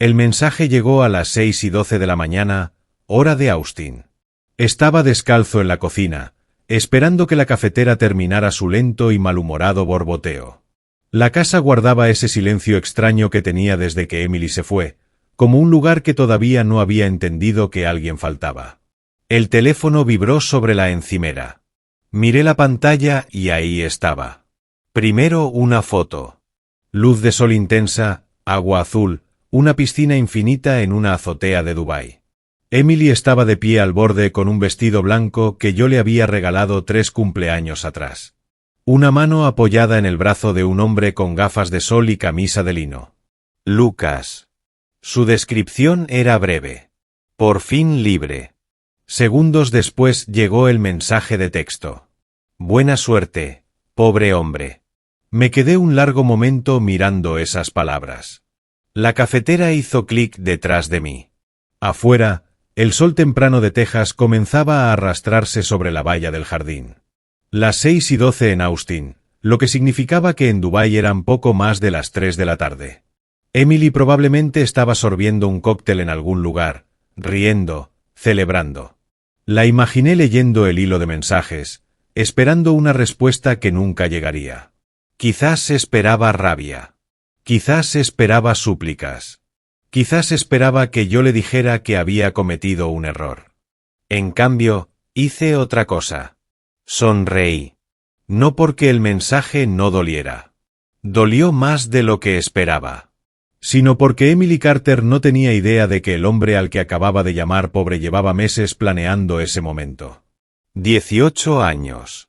El mensaje llegó a las 6:12 de la mañana, hora de Austin. Estaba descalzo en la cocina, esperando que la cafetera terminara su lento y malhumorado borboteo. La casa guardaba ese silencio extraño que tenía desde que Emily se fue, como un lugar que todavía no había entendido que alguien faltaba. El teléfono vibró sobre la encimera. Miré la pantalla y ahí estaba. Primero una foto. Luz de sol intensa, agua azul, una piscina infinita en una azotea de Dubái. Emily estaba de pie al borde con un vestido blanco que yo le había regalado 3 cumpleaños atrás. Una mano apoyada en el brazo de un hombre con gafas de sol y camisa de lino. Lucas. Su descripción era breve. Por fin libre. Segundos después llegó el mensaje de texto. Buena suerte, pobre hombre. Me quedé un largo momento mirando esas palabras. La cafetera hizo clic detrás de mí. Afuera, el sol temprano de Texas comenzaba a arrastrarse sobre la valla del jardín. Las 6:12 en Austin, lo que significaba que en Dubái eran poco más de las 3 de la tarde. Emily probablemente estaba sorbiendo un cóctel en algún lugar, riendo, celebrando. La imaginé leyendo el hilo de mensajes, esperando una respuesta que nunca llegaría. Quizás esperaba rabia. Quizás esperaba súplicas. Quizás esperaba que yo le dijera que había cometido un error. En cambio, hice otra cosa. Sonreí. No porque el mensaje no doliera. Dolió más de lo que esperaba. Sino porque Emily Carter no tenía idea de que el hombre al que acababa de llamar pobre llevaba meses planeando ese momento. 18 años.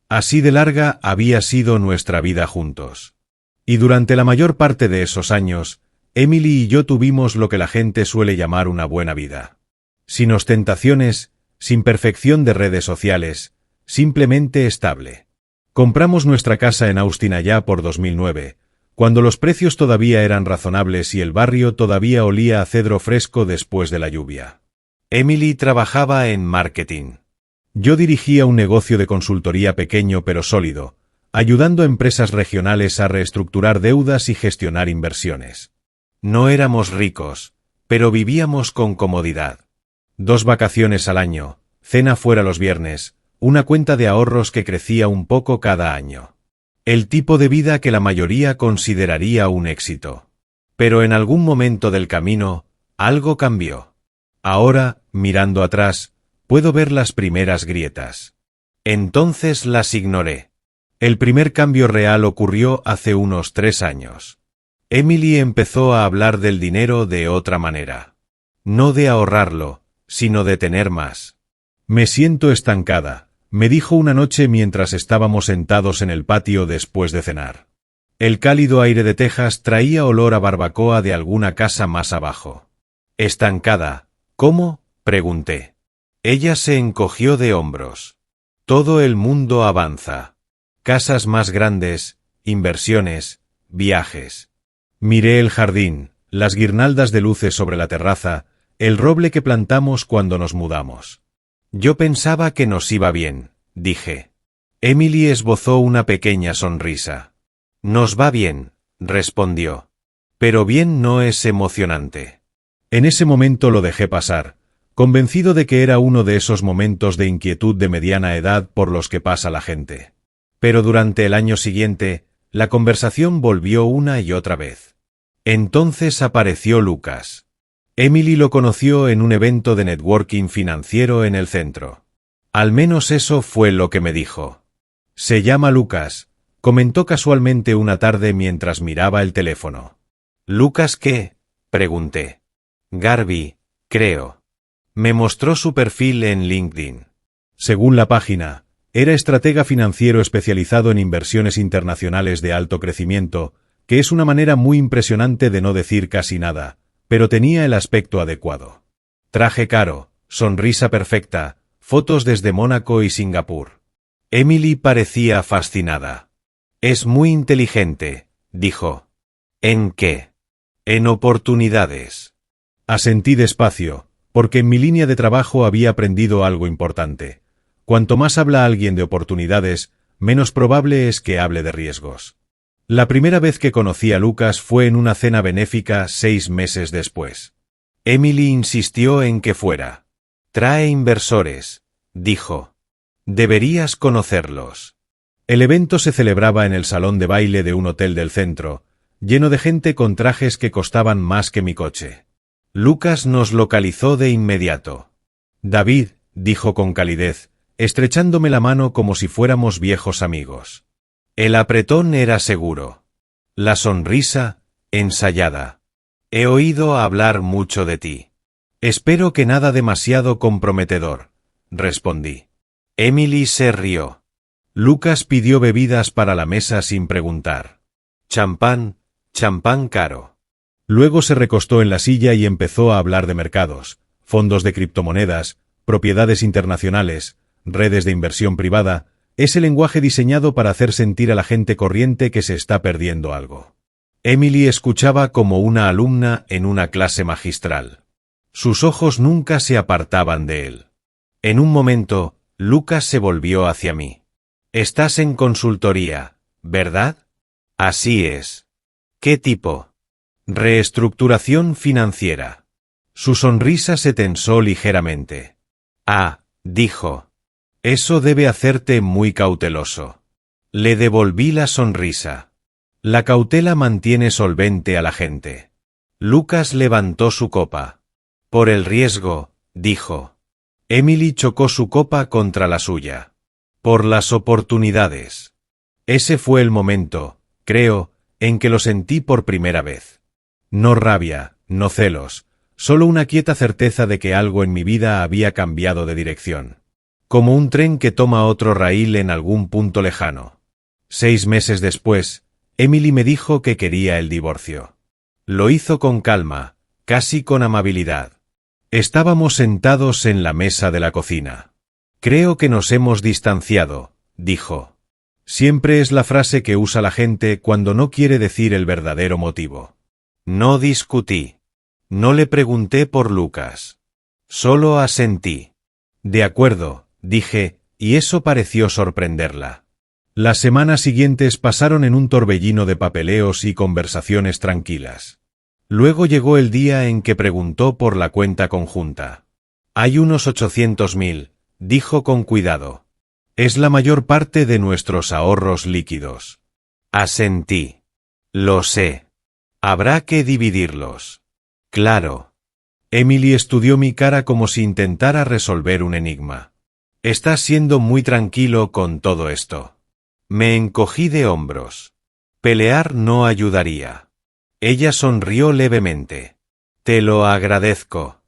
Así de larga había sido nuestra vida juntos. Y durante la mayor parte de esos años, Emily y yo tuvimos lo que la gente suele llamar una buena vida. Sin ostentaciones, sin perfección de redes sociales, simplemente estable. Compramos nuestra casa en Austin allá por 2009, cuando los precios todavía eran razonables y el barrio todavía olía a cedro fresco después de la lluvia. Emily trabajaba en marketing. Yo dirigía un negocio de consultoría pequeño pero sólido, ayudando a empresas regionales a reestructurar deudas y gestionar inversiones. No éramos ricos, pero vivíamos con comodidad. 2 vacaciones al año, cena fuera los viernes, una cuenta de ahorros que crecía un poco cada año. El tipo de vida que la mayoría consideraría un éxito. Pero en algún momento del camino, algo cambió. Ahora, mirando atrás, puedo ver las primeras grietas. Entonces las ignoré. El primer cambio real ocurrió hace unos 3 años. Emily empezó a hablar del dinero de otra manera. No de ahorrarlo, sino de tener más. Me siento estancada, me dijo una noche mientras estábamos sentados en el patio después de cenar. El cálido aire de Texas traía olor a barbacoa de alguna casa más abajo. ¿Estancada? ¿Cómo?, pregunté. Ella se encogió de hombros. Todo el mundo avanza. Casas más grandes, inversiones, viajes. Miré el jardín, las guirnaldas de luces sobre la terraza, el roble que plantamos cuando nos mudamos. Yo pensaba que nos iba bien, dije. Emily esbozó una pequeña sonrisa. Nos va bien, respondió. Pero bien no es emocionante. En ese momento lo dejé pasar, convencido de que era uno de esos momentos de inquietud de mediana edad por los que pasa la gente. Pero durante el año siguiente, la conversación volvió una y otra vez. Entonces apareció Lucas. Emily lo conoció en un evento de networking financiero en el centro. Al menos eso fue lo que me dijo. Se llama Lucas, comentó casualmente una tarde mientras miraba el teléfono. ¿Lucas qué?, pregunté. Garvey, creo. Me mostró su perfil en LinkedIn. Según la página, era estratega financiero especializado en inversiones internacionales de alto crecimiento, que es una manera muy impresionante de no decir casi nada, pero tenía el aspecto adecuado. Traje caro, sonrisa perfecta, fotos desde Mónaco y Singapur. Emily parecía fascinada. Es muy inteligente, dijo. ¿En qué? En oportunidades. Asentí despacio, porque en mi línea de trabajo había aprendido algo importante. Cuanto más habla alguien de oportunidades, menos probable es que hable de riesgos. La primera vez que conocí a Lucas fue en una cena benéfica 6 meses después. Emily insistió en que fuera. «Trae inversores», dijo. «Deberías conocerlos». El evento se celebraba en el salón de baile de un hotel del centro, lleno de gente con trajes que costaban más que mi coche. Lucas nos localizó de inmediato. «David», dijo con calidez, estrechándome la mano como si fuéramos viejos amigos. El apretón era seguro. La sonrisa, ensayada. «He oído hablar mucho de ti». «Espero que nada demasiado comprometedor», respondí. Emily se rió. Lucas pidió bebidas para la mesa sin preguntar. Champán caro. Luego se recostó en la silla y empezó a hablar de mercados, fondos de criptomonedas, propiedades internacionales, redes de inversión privada, ese lenguaje diseñado para hacer sentir a la gente corriente que se está perdiendo algo. Emily escuchaba como una alumna en una clase magistral. Sus ojos nunca se apartaban de él. En un momento, Lucas se volvió hacia mí. «Estás en consultoría, ¿verdad?» «Así es». «¿Qué tipo?» «Reestructuración financiera». Su sonrisa se tensó ligeramente. «Ah», dijo. «Eso debe hacerte muy cauteloso». Le devolví la sonrisa. La cautela mantiene solvente a la gente. Lucas levantó su copa. «Por el riesgo», dijo. Emily chocó su copa contra la suya. «Por las oportunidades». Ese fue el momento, creo, en que lo sentí por primera vez. No rabia, no celos, solo una quieta certeza de que algo en mi vida había cambiado de dirección. Como un tren que toma otro raíl en algún punto lejano. 6 meses después, Emily me dijo que quería el divorcio. Lo hizo con calma, casi con amabilidad. Estábamos sentados en la mesa de la cocina. «Creo que nos hemos distanciado», dijo. Siempre es la frase que usa la gente cuando no quiere decir el verdadero motivo. No discutí. No le pregunté por Lucas. Solo asentí. «De acuerdo», dije, y eso pareció sorprenderla. Las semanas siguientes pasaron en un torbellino de papeleos y conversaciones tranquilas. Luego llegó el día en que preguntó por la cuenta conjunta. «Hay unos 800.000», dijo con cuidado. «Es la mayor parte de nuestros ahorros líquidos». Asentí. «Lo sé. Habrá que dividirlos». «Claro». Emily estudió mi cara como si intentara resolver un enigma. «Estás siendo muy tranquilo con todo esto». Me encogí de hombros. Pelear no ayudaría. Ella sonrió levemente. «Te lo agradezco».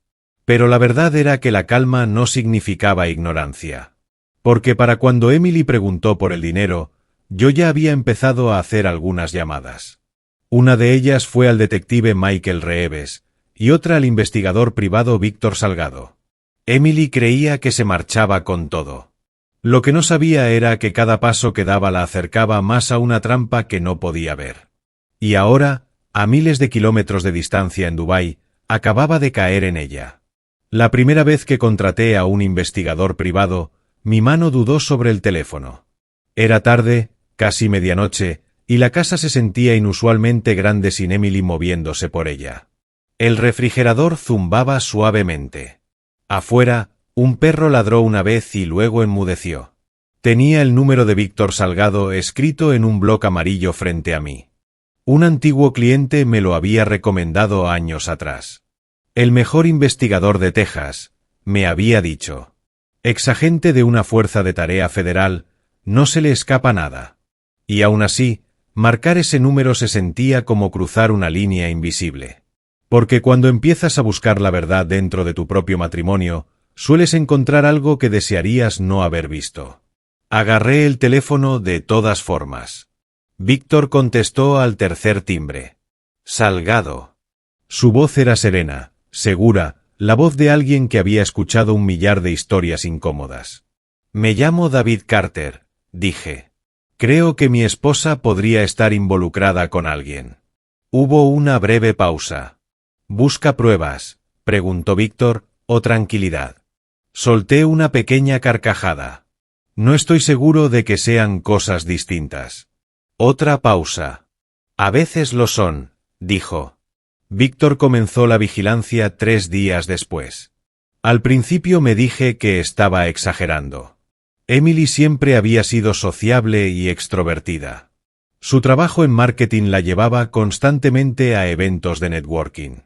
Pero la verdad era que la calma no significaba ignorancia. Porque para cuando Emily preguntó por el dinero, yo ya había empezado a hacer algunas llamadas. Una de ellas fue al detective Michael Reeves, y otra al investigador privado Víctor Salgado. Emily creía que se marchaba con todo. Lo que no sabía era que cada paso que daba la acercaba más a una trampa que no podía ver. Y ahora, a miles de kilómetros de distancia en Dubái, acababa de caer en ella. La primera vez que contraté a un investigador privado, mi mano dudó sobre el teléfono. Era tarde, casi medianoche, y la casa se sentía inusualmente grande sin Emily moviéndose por ella. El refrigerador zumbaba suavemente. Afuera, un perro ladró una vez y luego enmudeció. Tenía el número de Víctor Salgado escrito en un bloc amarillo frente a mí. Un antiguo cliente me lo había recomendado años atrás. El mejor investigador de Texas, me había dicho. Exagente de una fuerza de tarea federal, no se le escapa nada. Y aún así, marcar ese número se sentía como cruzar una línea invisible. Porque cuando empiezas a buscar la verdad dentro de tu propio matrimonio, sueles encontrar algo que desearías no haber visto. Agarré el teléfono de todas formas. Víctor contestó al tercer timbre. Salgado. Su voz era serena, segura, la voz de alguien que había escuchado 1 millar de historias incómodas. Me llamo David Carter, dije. Creo que mi esposa podría estar involucrada con alguien. Hubo una breve pausa. ¿Busca pruebas?, preguntó Víctor, o tranquilidad. Solté una pequeña carcajada. No estoy seguro de que sean cosas distintas. Otra pausa. A veces lo son, dijo. Víctor comenzó la vigilancia 3 días después. Al principio me dije que estaba exagerando. Emily siempre había sido sociable y extrovertida. Su trabajo en marketing la llevaba constantemente a eventos de networking.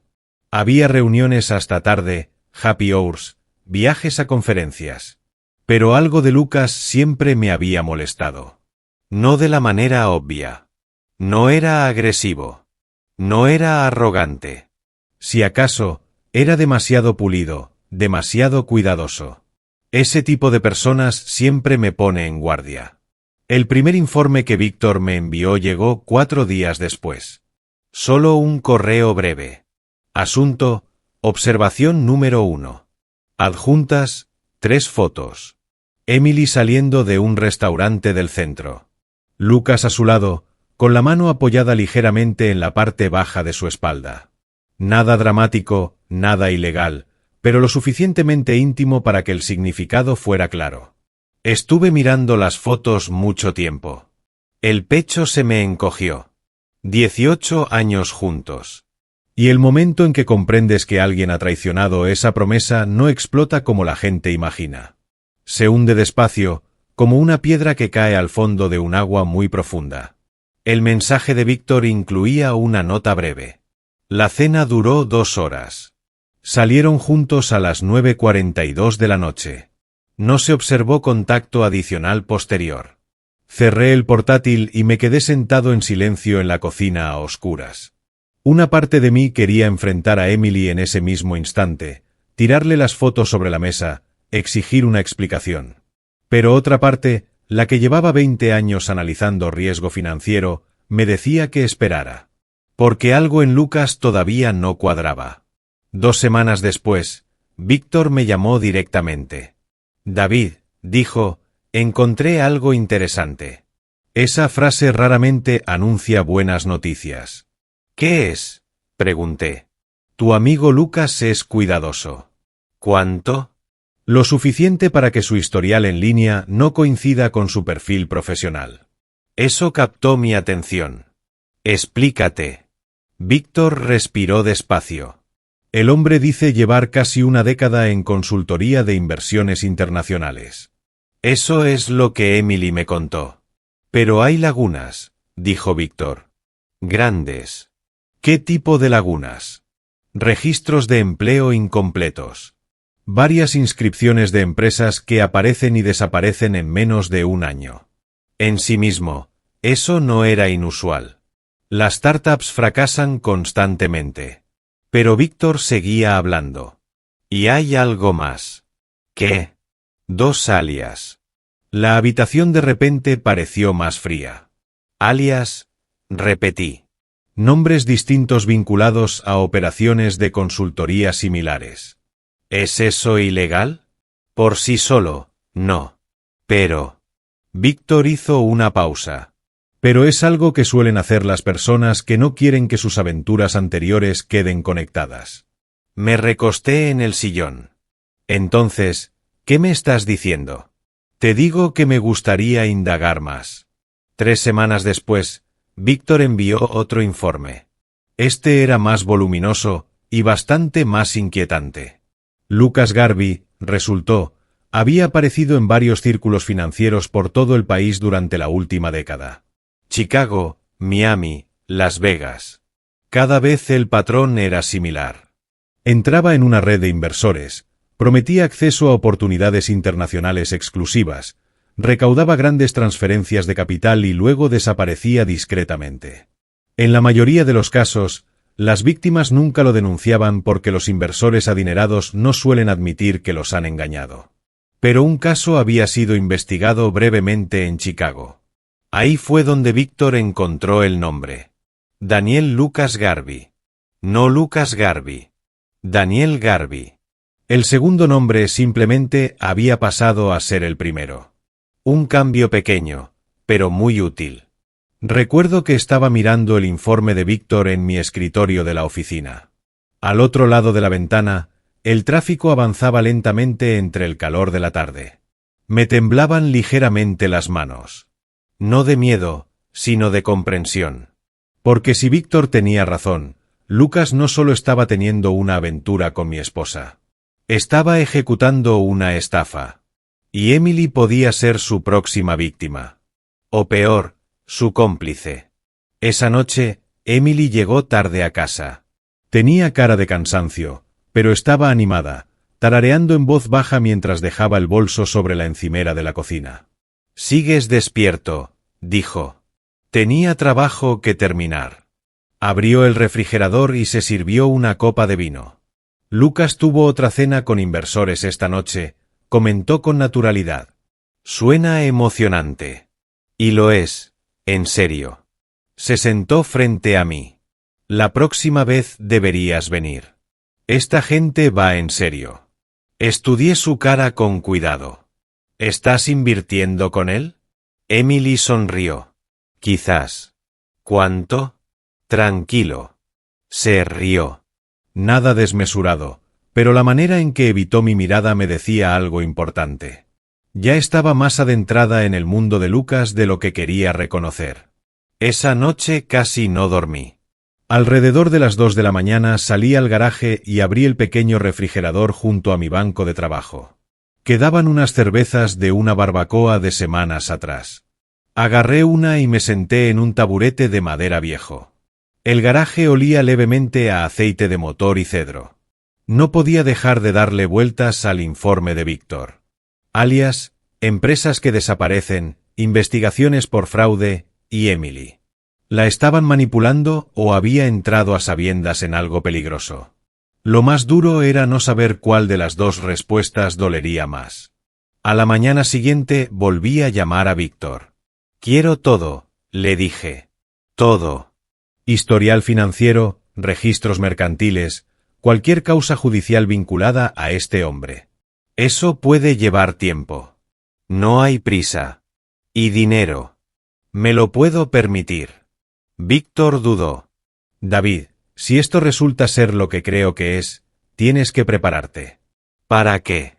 Había reuniones hasta tarde, happy hours, viajes a conferencias. Pero algo de Lucas siempre me había molestado. No de la manera obvia. No era agresivo. No era arrogante. Si acaso, era demasiado pulido, demasiado cuidadoso. Ese tipo de personas siempre me pone en guardia. El primer informe que Víctor me envió llegó 4 días después. Solo un correo breve. Asunto, observación número 1. Adjuntas, 3 fotos. Emily saliendo de un restaurante del centro. Lucas a su lado, con la mano apoyada ligeramente en la parte baja de su espalda. Nada dramático, nada ilegal, pero lo suficientemente íntimo para que el significado fuera claro. Estuve mirando las fotos mucho tiempo. El pecho se me encogió. 18 años juntos. Y el momento en que comprendes que alguien ha traicionado esa promesa no explota como la gente imagina. Se hunde despacio, como una piedra que cae al fondo de un agua muy profunda. El mensaje de Víctor incluía una nota breve. La cena duró 2 horas. Salieron juntos a las 9:42 de la noche. No se observó contacto adicional posterior. Cerré el portátil y me quedé sentado en silencio en la cocina a oscuras. Una parte de mí quería enfrentar a Emily en ese mismo instante, tirarle las fotos sobre la mesa, exigir una explicación. Pero otra parte, la que llevaba 20 años analizando riesgo financiero, me decía que esperara. Porque algo en Lucas todavía no cuadraba. 2 semanas después, Víctor me llamó directamente. David, dijo, encontré algo interesante. Esa frase raramente anuncia buenas noticias. ¿Qué es? Pregunté. Tu amigo Lucas es cuidadoso. ¿Cuánto? Lo suficiente para que su historial en línea no coincida con su perfil profesional. Eso captó mi atención. Explícate. Víctor respiró despacio. El hombre dice llevar casi una década en consultoría de inversiones internacionales. Eso es lo que Emily me contó. Pero hay lagunas, dijo Víctor. Grandes. ¿Qué tipo de lagunas? Registros de empleo incompletos. Varias inscripciones de empresas que aparecen y desaparecen en menos de un año. En sí mismo, eso no era inusual. Las startups fracasan constantemente. Pero Víctor seguía hablando. Y hay algo más. ¿Qué? 2 alias. La habitación de repente pareció más fría. Alias, repetí. Nombres distintos vinculados a operaciones de consultoría similares. ¿Es eso ilegal? Por sí solo, no. Pero... Víctor hizo una pausa. Pero es algo que suelen hacer las personas que no quieren que sus aventuras anteriores queden conectadas. Me recosté en el sillón. Entonces, ¿qué me estás diciendo? Te digo que me gustaría indagar más. 3 semanas después, Víctor envió otro informe. Este era más voluminoso y bastante más inquietante. Lucas Garvey, resultó, había aparecido en varios círculos financieros por todo el país durante la última década. Chicago, Miami, Las Vegas. Cada vez el patrón era similar. Entraba en una red de inversores, prometía acceso a oportunidades internacionales exclusivas, recaudaba grandes transferencias de capital y luego desaparecía discretamente. En la mayoría de los casos, las víctimas nunca lo denunciaban porque los inversores adinerados no suelen admitir que los han engañado. Pero un caso había sido investigado brevemente en Chicago. Ahí fue donde Víctor encontró el nombre. Daniel Lucas Garvey. No Lucas Garvey. Daniel Garvey. El segundo nombre simplemente había pasado a ser el primero. Un cambio pequeño, pero muy útil. Recuerdo que estaba mirando el informe de Víctor en mi escritorio de la oficina. Al otro lado de la ventana, el tráfico avanzaba lentamente entre el calor de la tarde. Me temblaban ligeramente las manos. No de miedo, sino de comprensión. Porque si Víctor tenía razón, Lucas no solo estaba teniendo una aventura con mi esposa. Estaba ejecutando una estafa. Y Emily podía ser su próxima víctima. O peor, su cómplice. Esa noche, Emily llegó tarde a casa. Tenía cara de cansancio, pero estaba animada, tarareando en voz baja mientras dejaba el bolso sobre la encimera de la cocina. «Sigues despierto», dijo. Tenía trabajo que terminar. Abrió el refrigerador y se sirvió una copa de vino. Lucas tuvo otra cena con inversores esta noche, comentó con naturalidad. Suena emocionante. Y lo es, en serio. Se sentó frente a mí. La próxima vez deberías venir. Esta gente va en serio. Estudié su cara con cuidado. ¿Estás invirtiendo con él? Emily sonrió. Quizás. ¿Cuánto? Tranquilo. Se rió. Nada desmesurado, pero la manera en que evitó mi mirada me decía algo importante. Ya estaba más adentrada en el mundo de Lucas de lo que quería reconocer. Esa noche casi no dormí. Alrededor de las 2 de la mañana salí al garaje y abrí el pequeño refrigerador junto a mi banco de trabajo. Quedaban unas cervezas de una barbacoa de semanas atrás. Agarré una y me senté en un taburete de madera viejo. El garaje olía levemente a aceite de motor y cedro. No podía dejar de darle vueltas al informe de Víctor. Alias, empresas que desaparecen, investigaciones por fraude y Emily. ¿La estaban manipulando o había entrado a sabiendas en algo peligroso? Lo más duro era no saber cuál de las dos respuestas dolería más. A la mañana siguiente volví a llamar a Víctor. Quiero todo, le dije. Todo. Historial financiero, registros mercantiles, cualquier causa judicial vinculada a este hombre. Eso puede llevar tiempo. No hay prisa. Y dinero. Me lo puedo permitir. Víctor dudó. David, si esto resulta ser lo que creo que es, tienes que prepararte. ¿Para qué?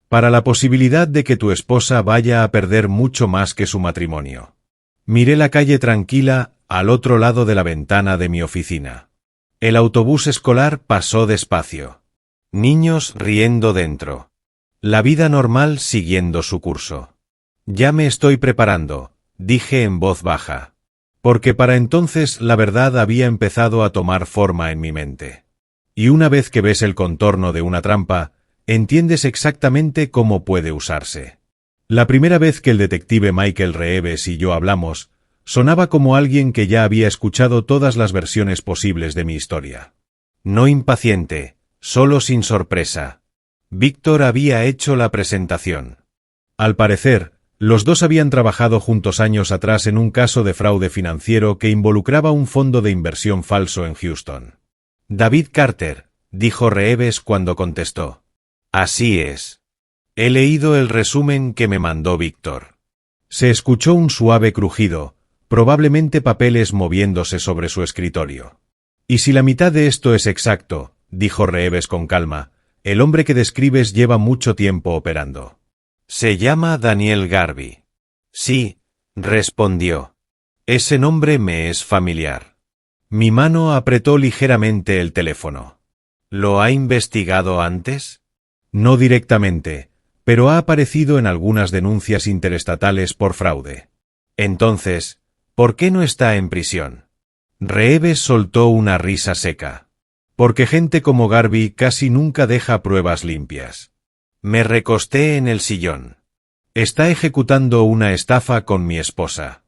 Para la posibilidad de que tu esposa vaya a perder mucho más que su matrimonio. Miré la calle tranquila al otro lado de la ventana de mi oficina. El autobús escolar pasó despacio. Niños riendo dentro. La vida normal siguiendo su curso. Ya me estoy preparando, dije en voz baja. Porque para entonces la verdad había empezado a tomar forma en mi mente. Y una vez que ves el contorno de una trampa, entiendes exactamente cómo puede usarse. La primera vez que el detective Michael Reeves y yo hablamos, sonaba como alguien que ya había escuchado todas las versiones posibles de mi historia. No impaciente, solo sin sorpresa. Víctor había hecho la presentación. Al parecer, los dos habían trabajado juntos años atrás en un caso de fraude financiero que involucraba un fondo de inversión falso en Houston. David Carter, dijo Reeves cuando contestó. Así es. He leído el resumen que me mandó Víctor. Se escuchó un suave crujido, probablemente papeles moviéndose sobre su escritorio. Y si la mitad de esto es exacto, dijo Reeves con calma, el hombre que describes lleva mucho tiempo operando. Se llama Daniel Garvey. Sí, respondió. Ese nombre me es familiar. Mi mano apretó ligeramente el teléfono. ¿Lo ha investigado antes? No directamente, pero ha aparecido en algunas denuncias interestatales por fraude. Entonces, ¿por qué no está en prisión? Reeves soltó una risa seca. Porque gente como Garvey casi nunca deja pruebas limpias. Me recosté en el sillón. Está ejecutando una estafa con mi esposa.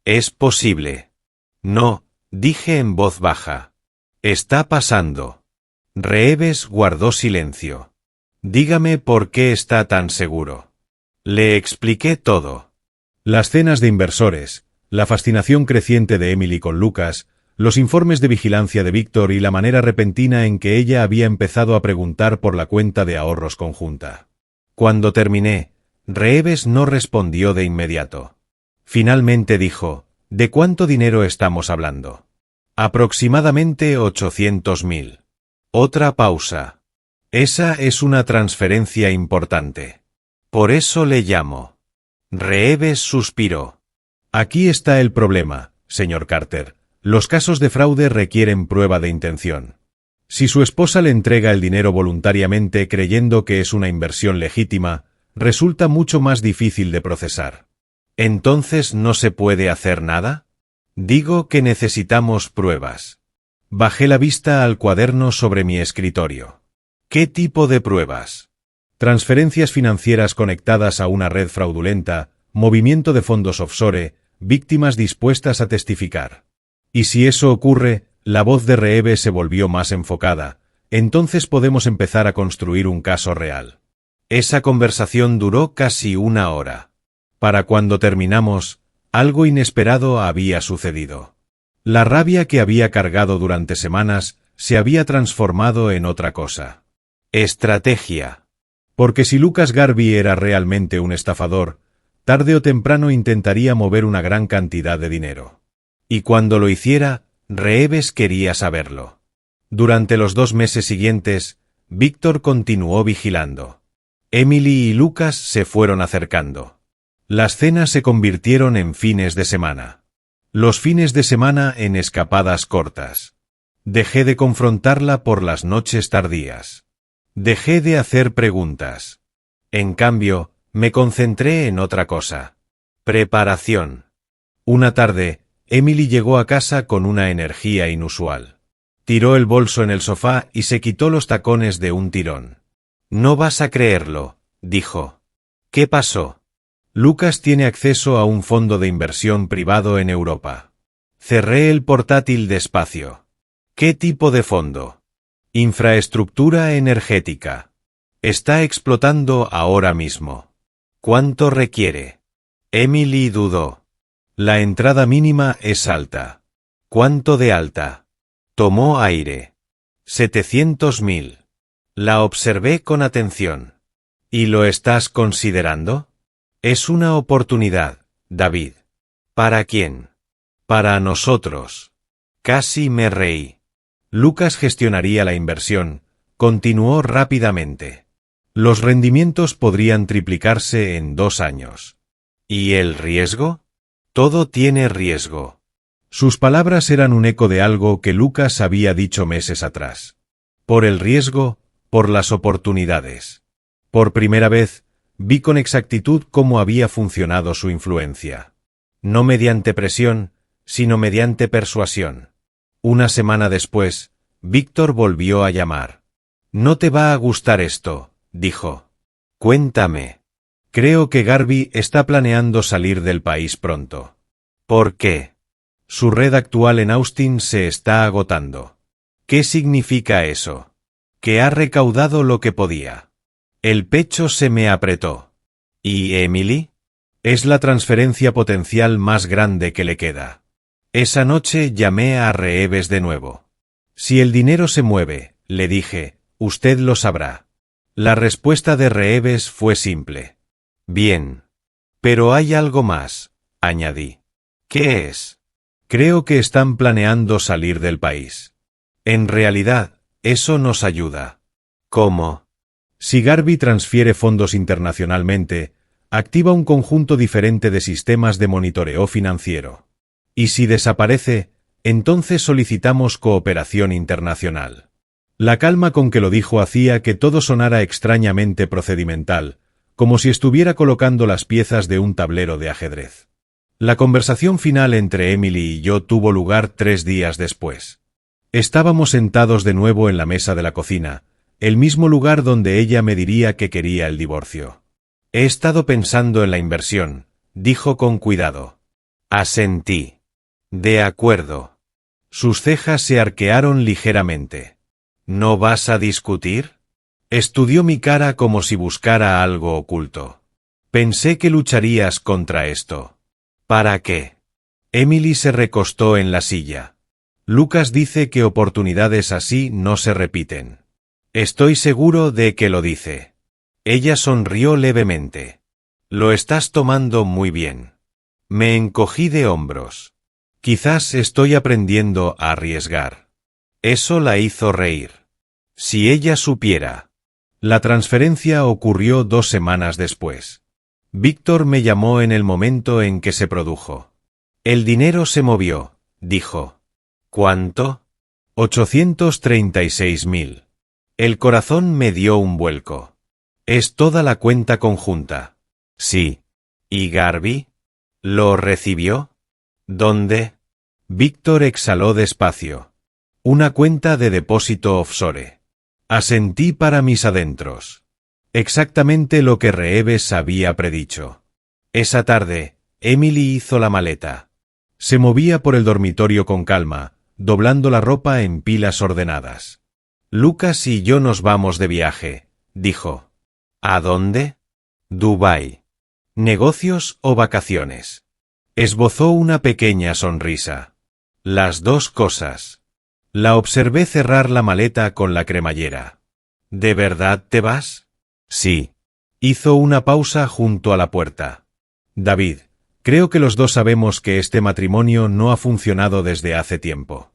Es posible. No, dije en voz baja. Está pasando. Reeves guardó silencio. Dígame por qué está tan seguro. Le expliqué todo. Las cenas de inversores, la fascinación creciente de Emily con Lucas, los informes de vigilancia de Víctor y la manera repentina en que ella había empezado a preguntar por la cuenta de ahorros conjunta. Cuando terminé, Reeves no respondió de inmediato. Finalmente dijo, ¿de cuánto dinero estamos hablando? Aproximadamente 800.000. Otra pausa. Esa es una transferencia importante. Por eso le llamo. Reeves suspiró. Aquí está el problema, señor Carter. Los casos de fraude requieren prueba de intención. Si su esposa le entrega el dinero voluntariamente creyendo que es una inversión legítima, resulta mucho más difícil de procesar. ¿Entonces no se puede hacer nada? Digo que necesitamos pruebas. Bajé la vista al cuaderno sobre mi escritorio. ¿Qué tipo de pruebas? Transferencias financieras conectadas a una red fraudulenta, movimiento de fondos offshore, víctimas dispuestas a testificar. Y si eso ocurre, la voz de Reeves se volvió más enfocada, entonces podemos empezar a construir un caso real. Esa conversación duró casi 1 hora. Para cuando terminamos, algo inesperado había sucedido. La rabia que había cargado durante semanas se había transformado en otra cosa. Estrategia. Porque si Lucas Garvey era realmente un estafador, tarde o temprano intentaría mover una gran cantidad de dinero. Y cuando lo hiciera, Reeves quería saberlo. Durante los 2 meses siguientes, Víctor continuó vigilando. Emily y Lucas se fueron acercando. Las cenas se convirtieron en fines de semana. Los fines de semana en escapadas cortas. Dejé de confrontarla por las noches tardías. Dejé de hacer preguntas. En cambio, me concentré en otra cosa. Preparación. Una tarde, Emily llegó a casa con una energía inusual. Tiró el bolso en el sofá y se quitó los tacones de un tirón. «No vas a creerlo», dijo. «¿Qué pasó?» «Lucas tiene acceso a un fondo de inversión privado en Europa». Cerré el portátil despacio. «¿Qué tipo de fondo?» «Infraestructura energética. Está explotando ahora mismo». «¿Cuánto requiere?» Emily dudó. «La entrada mínima es alta». «¿Cuánto de alta?» Tomó aire. 700.000. La observé con atención. ¿Y lo estás considerando? Es una oportunidad, David. ¿Para quién? Para nosotros. Casi me reí. Lucas gestionaría la inversión, continuó rápidamente. Los rendimientos podrían triplicarse en 2 años. ¿Y el riesgo? Todo tiene riesgo. Sus palabras eran un eco de algo que Lucas había dicho meses atrás. Por el riesgo, por las oportunidades. Por primera vez, vi con exactitud cómo había funcionado su influencia. No mediante presión, sino mediante persuasión. 1 semana después, Víctor volvió a llamar. «No te va a gustar esto», dijo. «Cuéntame». «Creo que Garvey está planeando salir del país pronto». «¿Por qué?» «Su red actual en Austin se está agotando». «¿Qué significa eso?» «Que ha recaudado lo que podía». El pecho se me apretó. ¿Y Emily? Es la transferencia potencial más grande que le queda. Esa noche llamé a Reeves de nuevo. Si el dinero se mueve, le dije, usted lo sabrá. La respuesta de Reeves fue simple. Bien. Pero hay algo más, añadí. ¿Qué es? Creo que están planeando salir del país. En realidad, eso nos ayuda. ¿Cómo? Si Garvey transfiere fondos internacionalmente, activa un conjunto diferente de sistemas de monitoreo financiero. Y si desaparece, entonces solicitamos cooperación internacional. La calma con que lo dijo hacía que todo sonara extrañamente procedimental, como si estuviera colocando las piezas de un tablero de ajedrez. La conversación final entre Emily y yo tuvo lugar 3 días después. Estábamos sentados de nuevo en la mesa de la cocina, el mismo lugar donde ella me diría que quería el divorcio. He estado pensando en la inversión, dijo con cuidado. Asentí. De acuerdo. Sus cejas se arquearon ligeramente. ¿No vas a discutir? Estudió mi cara como si buscara algo oculto. Pensé que lucharías contra esto. ¿Para qué? Emily se recostó en la silla. Lucas dice que oportunidades así no se repiten. Estoy seguro de que lo dice. Ella sonrió levemente. Lo estás tomando muy bien. Me encogí de hombros. Quizás estoy aprendiendo a arriesgar. Eso la hizo reír. Si ella supiera. La transferencia ocurrió 2 semanas después. Víctor me llamó en el momento en que se produjo. El dinero se movió, dijo. ¿Cuánto? 836.000. El corazón me dio un vuelco. Es toda la cuenta conjunta. Sí. ¿Y Garby? ¿Lo recibió? ¿Dónde? Víctor exhaló despacio. Una cuenta de depósito offshore. Asentí para mis adentros. Exactamente lo que Reeves había predicho. Esa tarde, Emily hizo la maleta. Se movía por el dormitorio con calma, doblando la ropa en pilas ordenadas. Lucas y yo nos vamos de viaje, dijo. ¿A dónde? Dubái. ¿Negocios o vacaciones? Esbozó una pequeña sonrisa. Las dos cosas. La observé cerrar la maleta con la cremallera. ¿De verdad te vas? Sí. Hizo una pausa junto a la puerta. David, creo que los dos sabemos que este matrimonio no ha funcionado desde hace tiempo.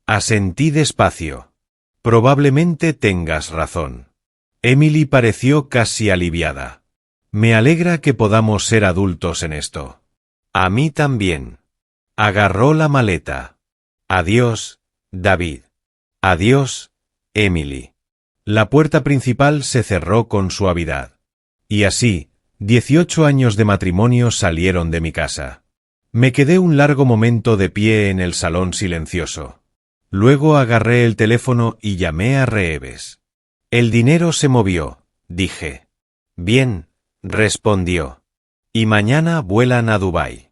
Asentí despacio. Probablemente tengas razón. Emily pareció casi aliviada. Me alegra que podamos ser adultos en esto. A mí también. Agarró la maleta. Adiós, David. Adiós, Emily. La puerta principal se cerró con suavidad. Y así, 18 años de matrimonio salieron de mi casa. Me quedé un largo momento de pie en el salón silencioso. Luego agarré el teléfono y llamé a Reeves. El dinero se movió, dije. Bien, respondió. Y mañana vuelan a Dubái.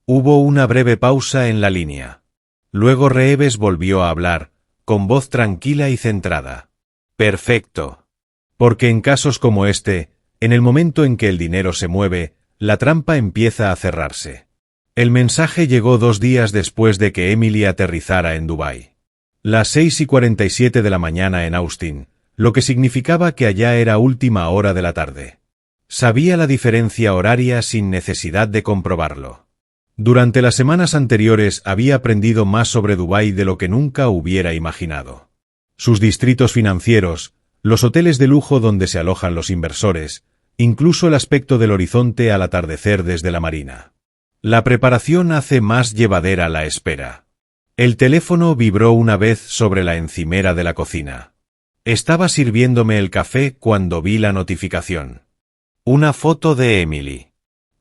Hubo una breve pausa en la línea. Luego Reeves volvió a hablar, con voz tranquila y centrada. Perfecto. Porque en casos como este, en el momento en que el dinero se mueve, la trampa empieza a cerrarse. El mensaje llegó 2 días después de que Emily aterrizara en Dubái. Las 6:47 de la mañana en Austin, lo que significaba que allá era última hora de la tarde. Sabía la diferencia horaria sin necesidad de comprobarlo. Durante las semanas anteriores había aprendido más sobre Dubái de lo que nunca hubiera imaginado. Sus distritos financieros, los hoteles de lujo donde se alojan los inversores, incluso el aspecto del horizonte al atardecer desde la marina. La preparación hace más llevadera la espera. El teléfono vibró una vez sobre la encimera de la cocina. Estaba sirviéndome el café cuando vi la notificación. Una foto de Emily.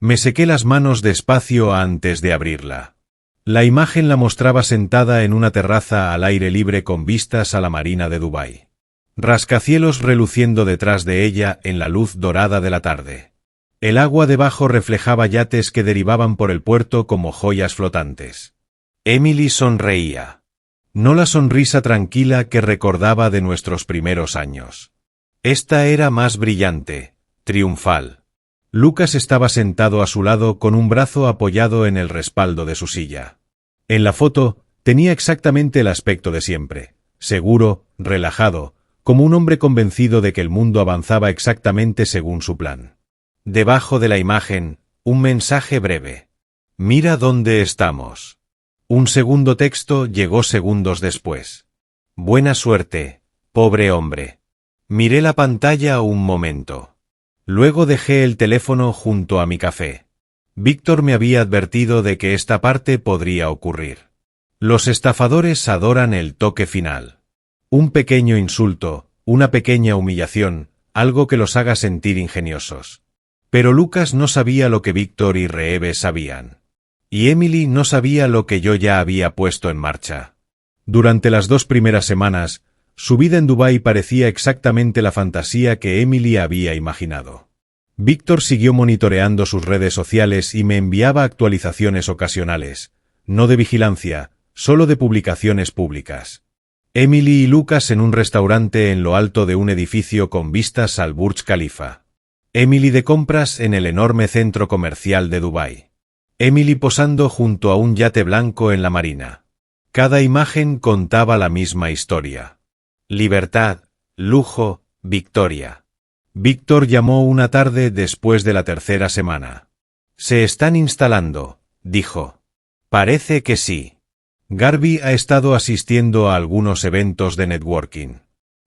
Me sequé las manos despacio antes de abrirla. La imagen la mostraba sentada en una terraza al aire libre con vistas a la marina de Dubái. Rascacielos reluciendo detrás de ella en la luz dorada de la tarde. El agua debajo reflejaba yates que derivaban por el puerto como joyas flotantes. Emily sonreía. No la sonrisa tranquila que recordaba de nuestros primeros años. Esta era más brillante, triunfal. Lucas estaba sentado a su lado con un brazo apoyado en el respaldo de su silla. En la foto tenía exactamente el aspecto de siempre, seguro, relajado, como un hombre convencido de que el mundo avanzaba exactamente según su plan. Debajo de la imagen, un mensaje breve. Mira dónde estamos. Un segundo texto llegó segundos después. Buena suerte, pobre hombre. Miré la pantalla un momento. Luego dejé el teléfono junto a mi café. Víctor me había advertido de que esta parte podría ocurrir. Los estafadores adoran el toque final. Un pequeño insulto, una pequeña humillación, algo que los haga sentir ingeniosos. Pero Lucas no sabía lo que Víctor y Reeves sabían. Y Emily no sabía lo que yo ya había puesto en marcha. Durante las 2 primeras semanas, su vida en Dubái parecía exactamente la fantasía que Emily había imaginado. Víctor siguió monitoreando sus redes sociales y me enviaba actualizaciones ocasionales, no de vigilancia, solo de publicaciones públicas. Emily y Lucas en un restaurante en lo alto de un edificio con vistas al Burj Khalifa. Emily de compras en el enorme centro comercial de Dubái. Emily posando junto a un yate blanco en la marina. Cada imagen contaba la misma historia. Libertad, lujo, victoria. Víctor llamó una tarde después de la 3ª semana. Se están instalando, dijo. Parece que sí. Garby ha estado asistiendo a algunos eventos de networking.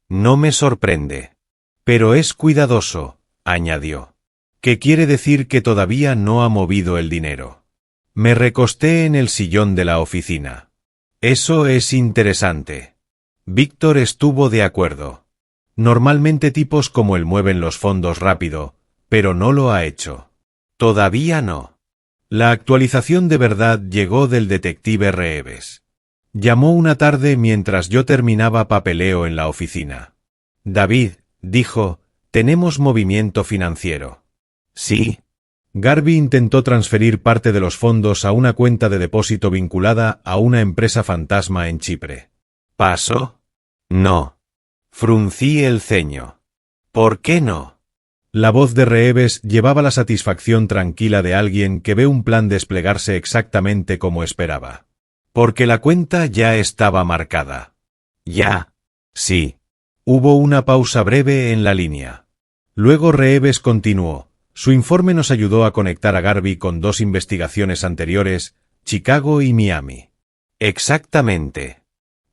No me sorprende. Pero es cuidadoso, añadió. ¿Qué quiere decir que todavía no ha movido el dinero? Me recosté en el sillón de la oficina. Eso es interesante. Víctor estuvo de acuerdo. Normalmente tipos como él mueven los fondos rápido, pero no lo ha hecho. Todavía no. La actualización de verdad llegó del detective Reeves. Llamó una tarde mientras yo terminaba papeleo en la oficina. David, dijo, tenemos movimiento financiero. Sí. Garvey intentó transferir parte de los fondos a una cuenta de depósito vinculada a una empresa fantasma en Chipre. ¿Pasó? No. Fruncí el ceño. ¿Por qué no? La voz de Reeves llevaba la satisfacción tranquila de alguien que ve un plan desplegarse exactamente como esperaba. Porque la cuenta ya estaba marcada. Ya. Sí. Hubo una pausa breve en la línea. Luego Reeves continuó. Su informe nos ayudó a conectar a Garvey con 2 investigaciones anteriores, Chicago y Miami. Exactamente.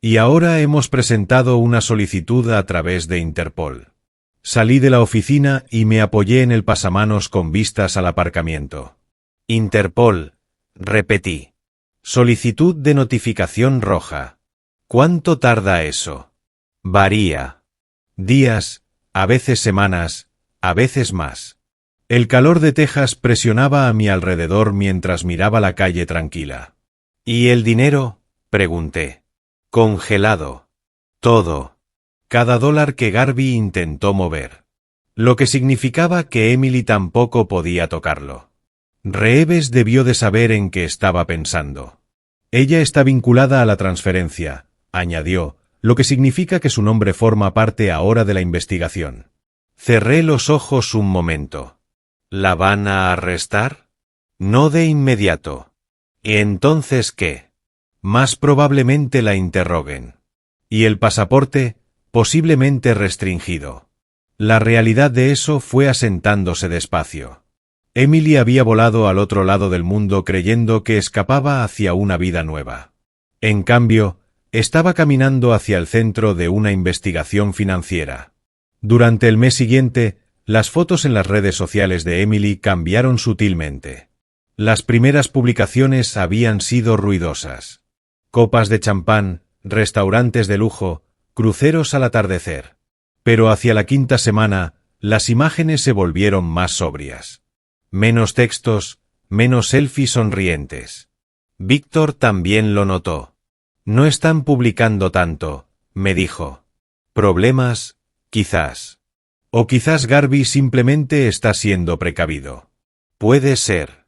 Y ahora hemos presentado una solicitud a través de Interpol. Salí de la oficina y me apoyé en el pasamanos con vistas al aparcamiento. Interpol, repetí. Solicitud de notificación roja. ¿Cuánto tarda eso? Varía. Días, a veces semanas, a veces más. El calor de Texas presionaba a mi alrededor mientras miraba la calle tranquila. ¿Y el dinero? Pregunté. Congelado. Todo. Cada dólar que Garvey intentó mover. Lo que significaba que Emily tampoco podía tocarlo. Reeves debió de saber en qué estaba pensando. Ella está vinculada a la transferencia, añadió, lo que significa que su nombre forma parte ahora de la investigación. Cerré los ojos un momento. ¿La van a arrestar? No de inmediato. ¿Y entonces qué? Más probablemente la interroguen. Y el pasaporte, posiblemente restringido. La realidad de eso fue asentándose despacio. Emily había volado al otro lado del mundo creyendo que escapaba hacia una vida nueva. En cambio, estaba caminando hacia el centro de una investigación financiera. Durante el mes siguiente, las fotos en las redes sociales de Emily cambiaron sutilmente. Las primeras publicaciones habían sido ruidosas. Copas de champán, restaurantes de lujo, cruceros al atardecer. Pero hacia la 5ª semana, las imágenes se volvieron más sobrias. Menos textos, menos selfies sonrientes. Víctor también lo notó. No están publicando tanto, me dijo. ¿Problemas? Quizás. O quizás Garvey simplemente está siendo precavido. Puede ser.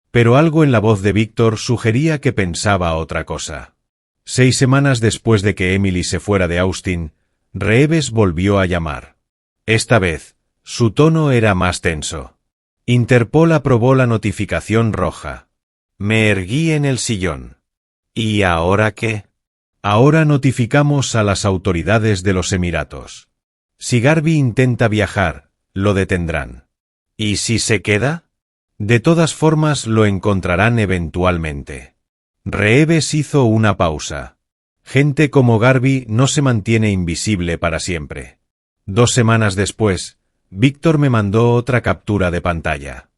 Pero algo en la voz de Víctor sugería que pensaba otra cosa. 6 semanas después de que Emily se fuera de Austin, Reeves volvió a llamar. Esta vez, su tono era más tenso. Interpol aprobó la notificación roja. Me erguí en el sillón. ¿Y ahora qué? Ahora notificamos a las autoridades de los Emiratos. Si Garvey intenta viajar, lo detendrán. ¿Y si se queda? De todas formas lo encontrarán eventualmente. Reeves hizo una pausa. Gente como Garvey no se mantiene invisible para siempre. 2 semanas después, Víctor me mandó otra captura de pantalla.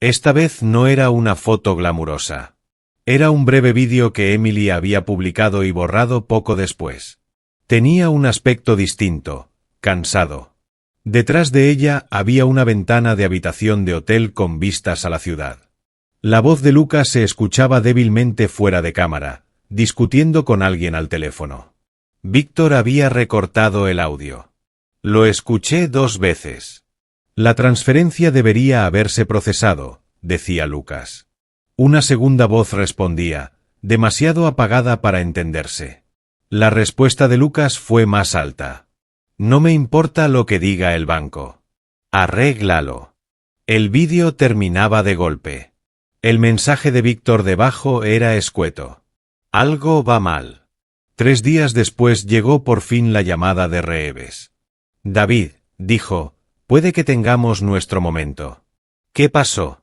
Esta vez no era una foto glamurosa. Era un breve vídeo que Emily había publicado y borrado poco después. Tenía un aspecto distinto, cansado. Detrás de ella había una ventana de habitación de hotel con vistas a la ciudad. La voz de Lucas se escuchaba débilmente fuera de cámara, discutiendo con alguien al teléfono. Víctor había recortado el audio. Lo escuché 2 veces. La transferencia debería haberse procesado, decía Lucas. Una segunda voz respondía, demasiado apagada para entenderse. La respuesta de Lucas fue más alta. No me importa lo que diga el banco. Arréglalo. El vídeo terminaba de golpe. El mensaje de Víctor debajo era escueto. Algo va mal. 3 días después llegó por fin la llamada de Reeves. David, dijo, puede que tengamos nuestro momento. ¿Qué pasó?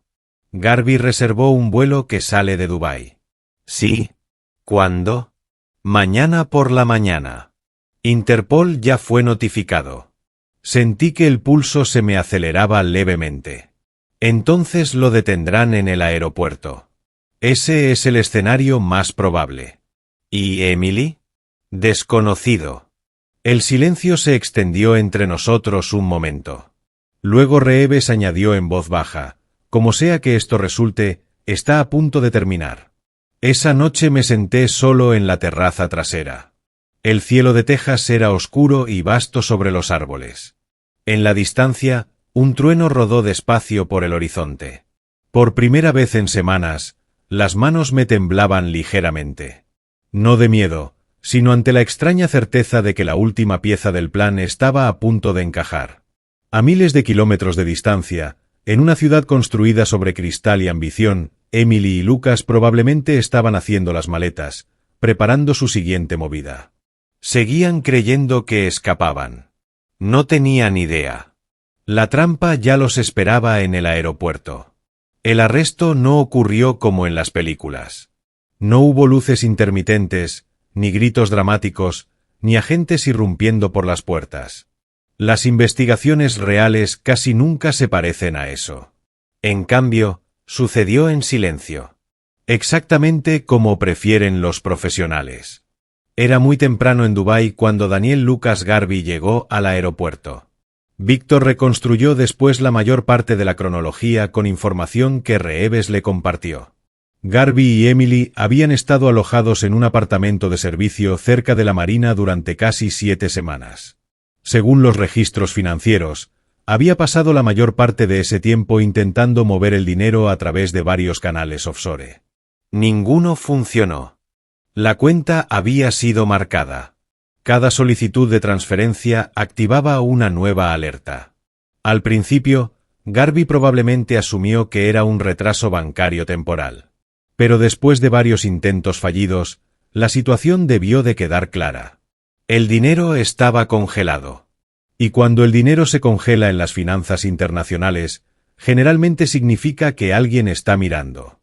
Garvey reservó un vuelo que sale de Dubái. Sí. ¿Cuándo? Mañana por la mañana. Interpol ya fue notificado. Sentí que el pulso se me aceleraba levemente. Entonces lo detendrán en el aeropuerto. Ese es el escenario más probable. ¿Y Emily? Desconocido. El silencio se extendió entre nosotros un momento. Luego Reeves añadió en voz baja, como sea que esto resulte, está a punto de terminar. Esa noche me senté solo en la terraza trasera. El cielo de Texas era oscuro y vasto sobre los árboles. En la distancia, un trueno rodó despacio por el horizonte. Por primera vez en semanas, las manos me temblaban ligeramente. No de miedo, sino ante la extraña certeza de que la última pieza del plan estaba a punto de encajar. A miles de kilómetros de distancia, en una ciudad construida sobre cristal y ambición, Emily y Lucas probablemente estaban haciendo las maletas, preparando su siguiente movida. Seguían creyendo que escapaban. No tenían idea. La trampa ya los esperaba en el aeropuerto. El arresto no ocurrió como en las películas. No hubo luces intermitentes, ni gritos dramáticos, ni agentes irrumpiendo por las puertas. Las investigaciones reales casi nunca se parecen a eso. En cambio, sucedió en silencio. Exactamente como prefieren los profesionales. Era muy temprano en Dubái cuando Daniel Lucas Garvey llegó al aeropuerto. Víctor reconstruyó después la mayor parte de la cronología con información que Reeves le compartió. Garvey y Emily habían estado alojados en un apartamento de servicio cerca de la marina durante casi 7 semanas. Según los registros financieros, había pasado la mayor parte de ese tiempo intentando mover el dinero a través de varios canales offshore. Ninguno funcionó. La cuenta había sido marcada. Cada solicitud de transferencia activaba una nueva alerta. Al principio, Garvey probablemente asumió que era un retraso bancario temporal. Pero después de varios intentos fallidos, la situación debió de quedar clara. El dinero estaba congelado. Y cuando el dinero se congela en las finanzas internacionales, generalmente significa que alguien está mirando.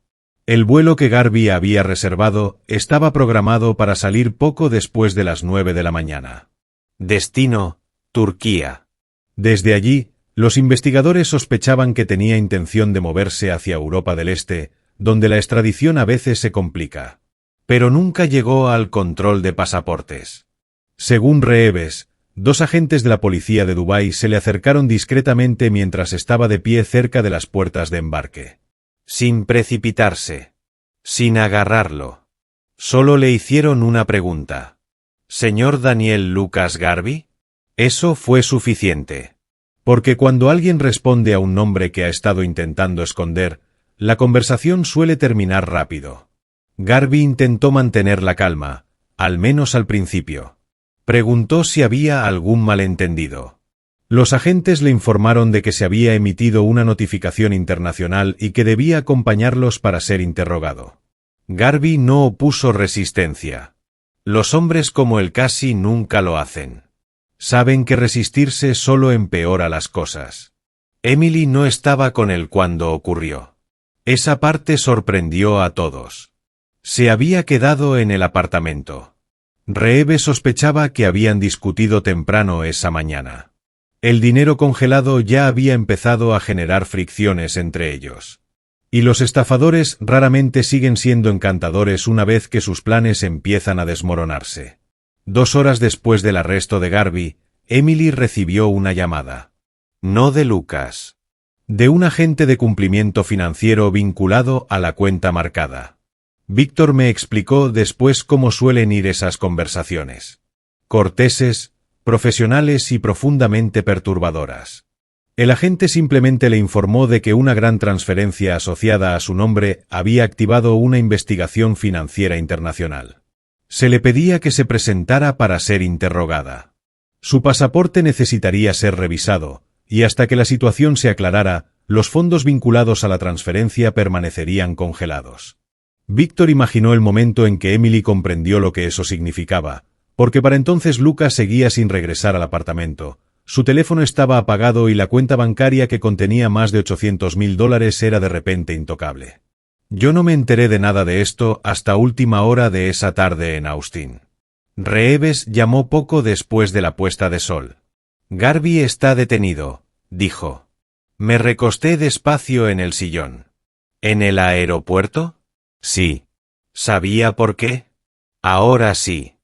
El vuelo que Garvey había reservado estaba programado para salir poco después de las 9 de la mañana. Destino, Turquía. Desde allí, los investigadores sospechaban que tenía intención de moverse hacia Europa del Este, donde la extradición a veces se complica. Pero nunca llegó al control de pasaportes. Según Reeves, 2 agentes de la policía de Dubái se le acercaron discretamente mientras estaba de pie cerca de las puertas de embarque. Sin precipitarse. Sin agarrarlo. Solo le hicieron una pregunta. ¿Señor Daniel Lucas Garvey? Eso fue suficiente. Porque cuando alguien responde a un nombre que ha estado intentando esconder, la conversación suele terminar rápido. Garvey intentó mantener la calma, al menos al principio. Preguntó si había algún malentendido. Los agentes le informaron de que se había emitido una notificación internacional y que debía acompañarlos para ser interrogado. Garvey no opuso resistencia. Los hombres como él casi nunca lo hacen. Saben que resistirse solo empeora las cosas. Emily no estaba con él cuando ocurrió. Esa parte sorprendió a todos. Se había quedado en el apartamento. Reeves sospechaba que habían discutido temprano esa mañana. El dinero congelado ya había empezado a generar fricciones entre ellos. Y los estafadores raramente siguen siendo encantadores una vez que sus planes empiezan a desmoronarse. 2 horas después del arresto de Garvey, Emily recibió una llamada. No de Lucas. De un agente de cumplimiento financiero vinculado a la cuenta marcada. Víctor me explicó después cómo suelen ir esas conversaciones. Corteses, profesionales y profundamente perturbadoras. El agente simplemente le informó de que una gran transferencia asociada a su nombre había activado una investigación financiera internacional. Se le pedía que se presentara para ser interrogada. Su pasaporte necesitaría ser revisado, y hasta que la situación se aclarara, los fondos vinculados a la transferencia permanecerían congelados. Víctor imaginó el momento en que Emily comprendió lo que eso significaba, porque para entonces Lucas seguía sin regresar al apartamento. Su teléfono estaba apagado y la cuenta bancaria que contenía más de $800.000 era de repente intocable. Yo no me enteré de nada de esto hasta última hora de esa tarde en Austin. Reeves llamó poco después de la puesta de sol. Garvey está detenido, dijo. Me recosté despacio en el sillón. ¿En el aeropuerto? Sí. ¿Sabía por qué? Ahora sí.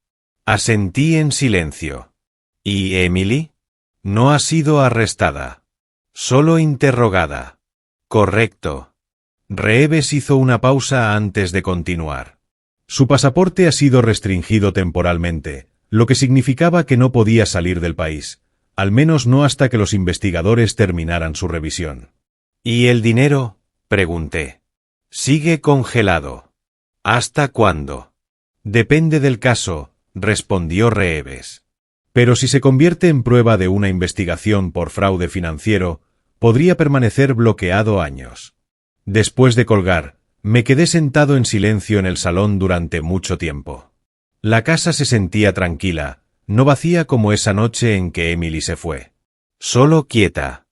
Asentí en silencio. ¿Y Emily? No ha sido arrestada. Solo interrogada. Correcto. Reeves hizo una pausa antes de continuar. Su pasaporte ha sido restringido temporalmente, lo que significaba que no podía salir del país, al menos no hasta que los investigadores terminaran su revisión. ¿Y el dinero? Pregunté. Sigue congelado. ¿Hasta cuándo? Depende del caso, respondió Reeves. Pero si se convierte en prueba de una investigación por fraude financiero, podría permanecer bloqueado años. Después de colgar, me quedé sentado en silencio en el salón durante mucho tiempo. La casa se sentía tranquila, no vacía como esa noche en que Emily se fue. Solo quieta.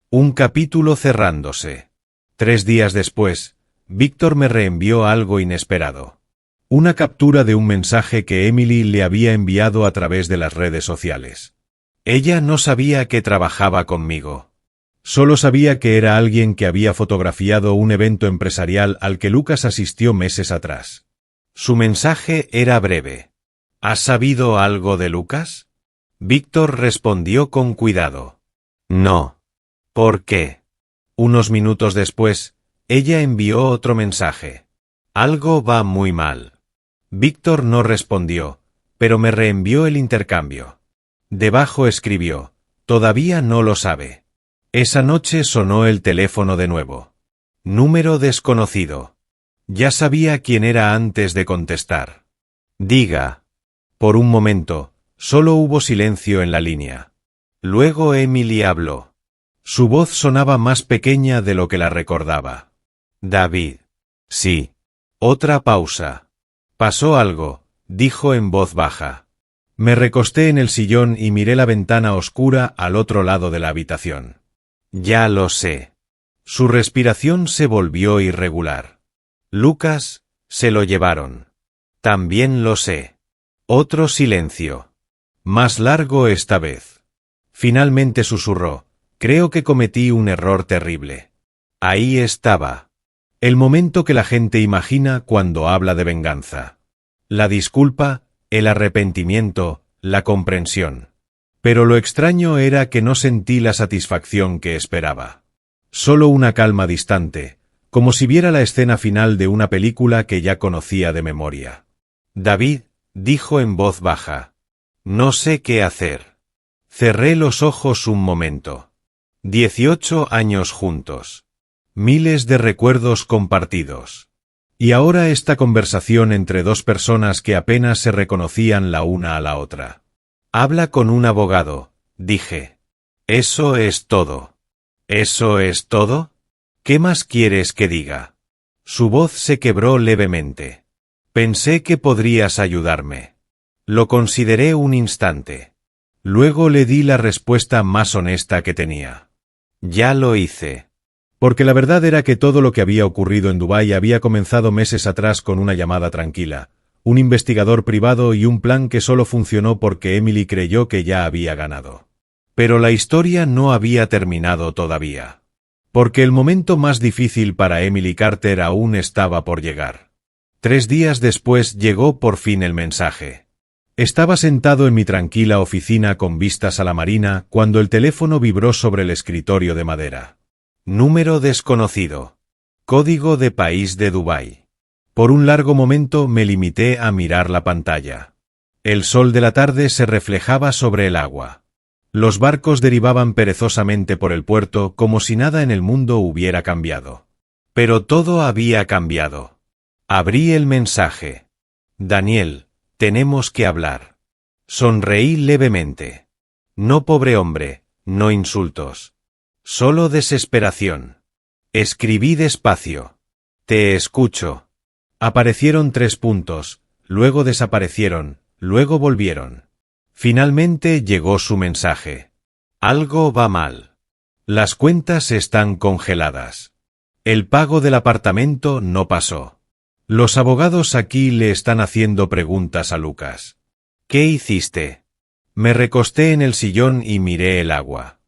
Un capítulo cerrándose. 3 días después, Víctor me reenvió algo inesperado. Una captura de un mensaje que Emily le había enviado a través de las redes sociales. Ella no sabía que trabajaba conmigo. Solo sabía que era alguien que había fotografiado un evento empresarial al que Lucas asistió meses atrás. Su mensaje era breve. ¿Has sabido algo de Lucas? Víctor respondió con cuidado. No. ¿Por qué? Unos minutos después, ella envió otro mensaje. Algo va muy mal. Víctor no respondió, pero me reenvió el intercambio. Debajo escribió, todavía no lo sabe. Esa noche sonó el teléfono de nuevo. Número desconocido. Ya sabía quién era antes de contestar. Diga. Por un momento, solo hubo silencio en la línea. Luego Emily habló. Su voz sonaba más pequeña de lo que la recordaba. David. Sí. Otra pausa. Pasó algo, dijo en voz baja. Me recosté en el sillón y miré la ventana oscura al otro lado de la habitación. Ya lo sé. Su respiración se volvió irregular. Lucas, se lo llevaron. También lo sé. Otro silencio. Más largo esta vez. Finalmente susurró, creo que cometí un error terrible. Ahí estaba. El momento que la gente imagina cuando habla de venganza. La disculpa, el arrepentimiento, la comprensión. Pero lo extraño era que no sentí la satisfacción que esperaba. Solo una calma distante, como si viera la escena final de una película que ya conocía de memoria. David, dijo en voz baja. No sé qué hacer. Cerré los ojos un momento. 18 años juntos. Miles de recuerdos compartidos. Y ahora esta conversación entre dos personas que apenas se reconocían la una a la otra. Habla con un abogado, dije. Eso es todo. ¿Eso es todo? ¿Qué más quieres que diga? Su voz se quebró levemente. Pensé que podrías ayudarme. Lo consideré un instante. Luego le di la respuesta más honesta que tenía. Ya lo hice. Porque la verdad era que todo lo que había ocurrido en Dubái había comenzado meses atrás con una llamada tranquila, un investigador privado y un plan que solo funcionó porque Emily creyó que ya había ganado. Pero la historia no había terminado todavía. Porque el momento más difícil para Emily Carter aún estaba por llegar. 3 días después llegó por fin el mensaje. Estaba sentado en mi tranquila oficina con vistas a la marina cuando el teléfono vibró sobre el escritorio de madera. Número desconocido. Código de país de Dubái. Por un largo momento me limité a mirar la pantalla. El sol de la tarde se reflejaba sobre el agua. Los barcos derivaban perezosamente por el puerto como si nada en el mundo hubiera cambiado. Pero todo había cambiado. Abrí el mensaje. Daniel, tenemos que hablar. Sonreí levemente. No, pobre hombre, no insultos. Solo desesperación. Escribí despacio. Te escucho. Aparecieron 3 puntos, luego desaparecieron, luego volvieron. Finalmente llegó su mensaje. Algo va mal. Las cuentas están congeladas. El pago del apartamento no pasó. Los abogados aquí le están haciendo preguntas a Lucas. ¿Qué hiciste? Me recosté en el sillón y miré el agua.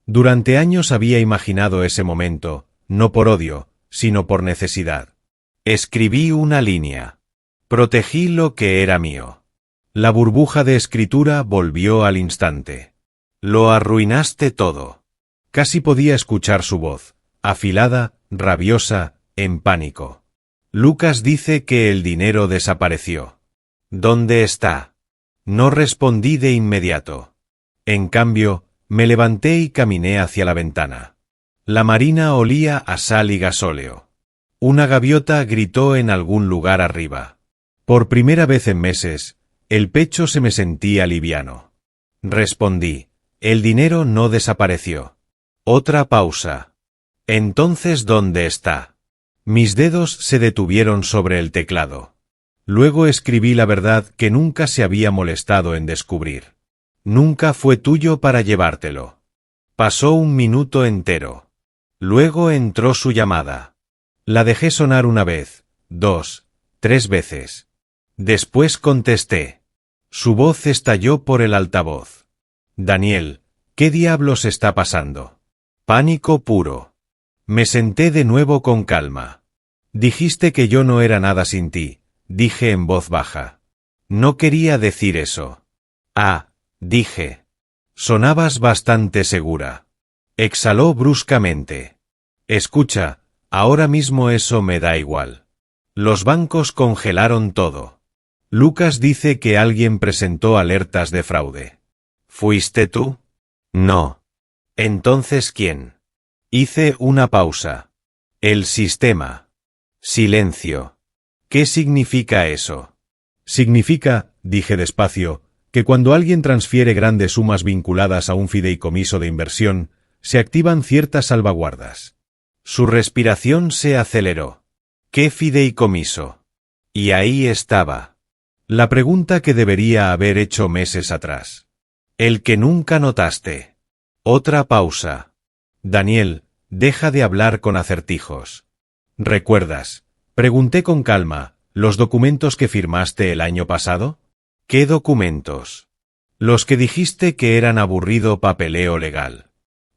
Durante años había imaginado ese momento, no por odio, sino por necesidad. Escribí una línea. Protegí lo que era mío. La burbuja de escritura volvió al instante. Lo arruinaste todo. Casi podía escuchar su voz, afilada, rabiosa, en pánico. Lucas dice que el dinero desapareció. ¿Dónde está? No respondí de inmediato. En cambio, me levanté y caminé hacia la ventana. La marina olía a sal y gasóleo. Una gaviota gritó en algún lugar arriba. Por primera vez en meses, el pecho se me sentía liviano. Respondí, el dinero no desapareció. Otra pausa. Entonces, ¿dónde está? Mis dedos se detuvieron sobre el teclado. Luego escribí la verdad que nunca se había molestado en descubrir. Nunca fue tuyo para llevártelo. Pasó un minuto entero. Luego entró su llamada. La dejé sonar 1 vez, 2, 3 veces. Después contesté. Su voz estalló por el altavoz. Daniel, ¿qué diablos está pasando? Pánico puro. Me senté de nuevo con calma. Dijiste que yo no era nada sin ti, dije en voz baja. No quería decir eso. Ah, dije. Sonabas bastante segura. Exhaló bruscamente. Escucha, ahora mismo eso me da igual. Los bancos congelaron todo. Lucas dice que alguien presentó alertas de fraude. ¿Fuiste tú? No. Entonces, ¿quién? Hice una pausa. El sistema. Silencio. ¿Qué significa eso? Significa, dije despacio, que cuando alguien transfiere grandes sumas vinculadas a un fideicomiso de inversión, se activan ciertas salvaguardas. Su respiración se aceleró. ¿Qué fideicomiso? Y ahí estaba. La pregunta que debería haber hecho meses atrás. El que nunca notaste. Otra pausa. Daniel, deja de hablar con acertijos. ¿Recuerdas? Pregunté con calma, ¿los documentos que firmaste el año pasado? ¿Qué documentos? Los que dijiste que eran aburrido papeleo legal.